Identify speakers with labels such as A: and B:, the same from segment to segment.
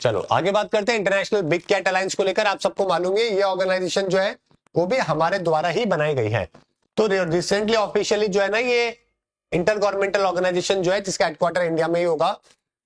A: चलो आगे बात करते हैं इंटरनेशनल बिग कैट अलायंस को लेकर। आप सबको मालूम है ये ऑर्गेनाइजेशन जो है वो भी हमारे द्वारा ही बनाई गई है। तो रिसेंटली ऑफिशियली जो है ना ये इंटर गवर्नमेंटल ऑर्गेनाइजेशन जो है जिसका हेडक्वार्टर इंडिया में ही होगा,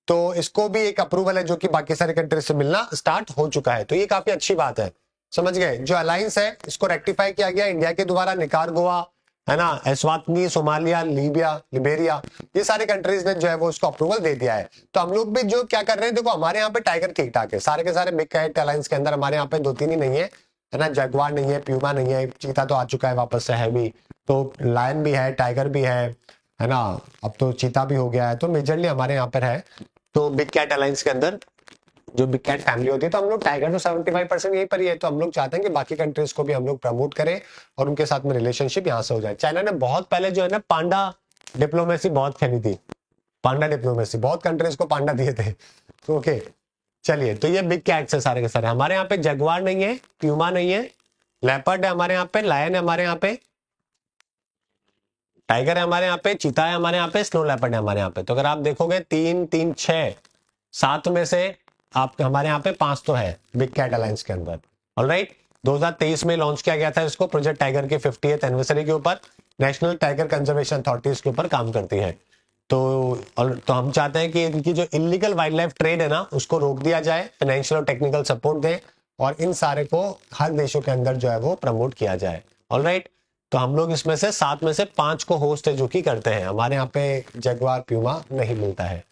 A: तो इसको भी एक अप्रूवल है जो कि बाकी सारे कंट्री से मिलना स्टार्ट हो चुका है। तो ये काफी अच्छी बात है, समझ गए। जो अलायंस है इसको रेक्टिफाई किया गया इंडिया के द्वारा, निकारागुआ है ना, एस्वातिनी, सोमालिया, लीबिया, लिबेरिया, ये सारे कंट्रीज ने जो है वो उसको अप्रूवल दे दिया है। तो हम लोग भी जो क्या कर रहे हैं, देखो हमारे यहाँ पे टाइगर ठीक ठाक है, सारे के सारे बिग कैट अलायंस के अंदर हमारे यहाँ पे 2-3 ही नहीं है ना, जगुआर नहीं है, प्यूमा नहीं है, चीता तो आ चुका है वापस से, है भी, तो लायन भी है, टाइगर भी है ना, अब तो चीता भी हो गया है, तो मेजरली हमारे यहाँ पर है। तो बिग कैट अलायंस के अंदर जो बिग कैट फैमिली होती है, तो हम लोग टाइगर तो 75% यहीं पर ही है, तो हम लोग चाहते हैं कि बाकी कंट्रीज को भी हम लोग प्रमोट करें और उनके साथ में रिलेशनशिप यहाँ से हो जाए। चाइना ने बहुत पहले जो है ना पांडा डिप्लोमेसी बहुत खेली थी, पांडा डिप्लोमेसी, बहुत कंट्रीज को पांडा दिए थे। ओके चलिए, तो ये बिग कैट्स है सारे के सारे। हमारे यहाँ पे जगुआर नहीं है, प्यूमा नहीं है, लेपर्ड है हमारे यहाँ पे, लायन है हमारे यहाँ पे, टाइगर है हमारे यहाँ पे, चीता है हमारे यहाँ पे, स्नो लेपर्ड है हमारे यहाँ पे। तो अगर आप देखोगे 3, 3, 6, 7 में से आप हमारे यहाँ पे 5 तो है बिग कैट अलायंस के अंदर। ऑलराइट, 2023 में लॉन्च किया गया था इसको, प्रोजेक्ट टाइगर के 50th एनिवर्सरी के ऊपर। नेशनल टाइगर कंजर्वेशन अथॉरिटी इसके ऊपर काम करती है। तो हम चाहते हैं कि इनकी जो इलीगल वाइल्ड लाइफ ट्रेड है ना उसको रोक दिया जाए, फाइनेंशियल और टेक्निकल सपोर्ट दें और इन सारे को हर देशों के अंदर जो है वो प्रमोट किया जाए। ऑलराइट, तो हम लोग इसमें से 7 में से 5 को होस्ट है जो कि करते हैं। हमारे यहाँ पे जगुआर प्यूमा नहीं मिलता है।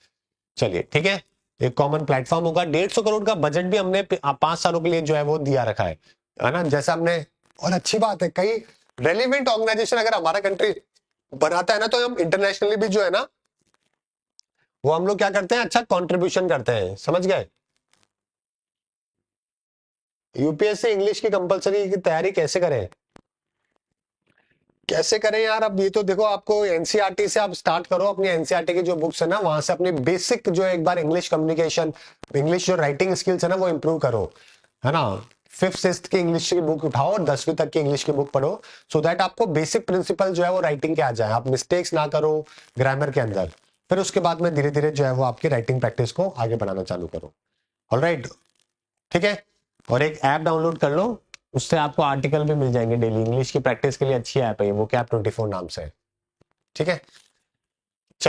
A: चलिए ठीक है, एक कॉमन प्लेटफॉर्म होगा। 150 करोड़ का बजट भी हमने 5 सालों के लिए जो है वो दिया रखा है ना, जैसा हमने। और अच्छी बात है, कई रेलिवेंट ऑर्गेनाइजेशन अगर हमारा कंट्री बनाता है ना, तो हम इंटरनेशनली भी जो है ना वो हम लोग क्या करते हैं, अच्छा कंट्रीब्यूशन करते हैं, समझ गए। यूपीएससी इंग्लिश की कंपलसरी की तैयारी कैसे करें, कैसे करें यार। अब ये तो देखो, आपको एनसीईआरटी से आप स्टार्ट करो, अपनी एनसीईआरटी की जो बुक्स है ना वहां से अपनी बेसिक जो एक बार इंग्लिश कम्युनिकेशन, इंग्लिश जो राइटिंग स्किल्स है ना वो इंप्रूव करो, है ना। 5th 6th की इंग्लिश की बुक उठाओ और 10वीं तक की इंग्लिश की बुक पढ़ो, सो दैट आपको बेसिक प्रिंसिपल जो है वो राइटिंग के आ जाए, आप मिस्टेक्स ना करो ग्रामर के अंदर। फिर उसके बाद में धीरे धीरे जो है वो आपकी राइटिंग प्रैक्टिस को आगे बढ़ाना चालू करो। ऑलराइट, ठीक है। और एक ऐप डाउनलोड कर लो, उससे आपको आर्टिकल भी मिल जाएंगे डेली, इंग्लिश की प्रैक्टिस के लिए अच्छी ऐप है ये, वो कैप 24 नाम से, ठीक है।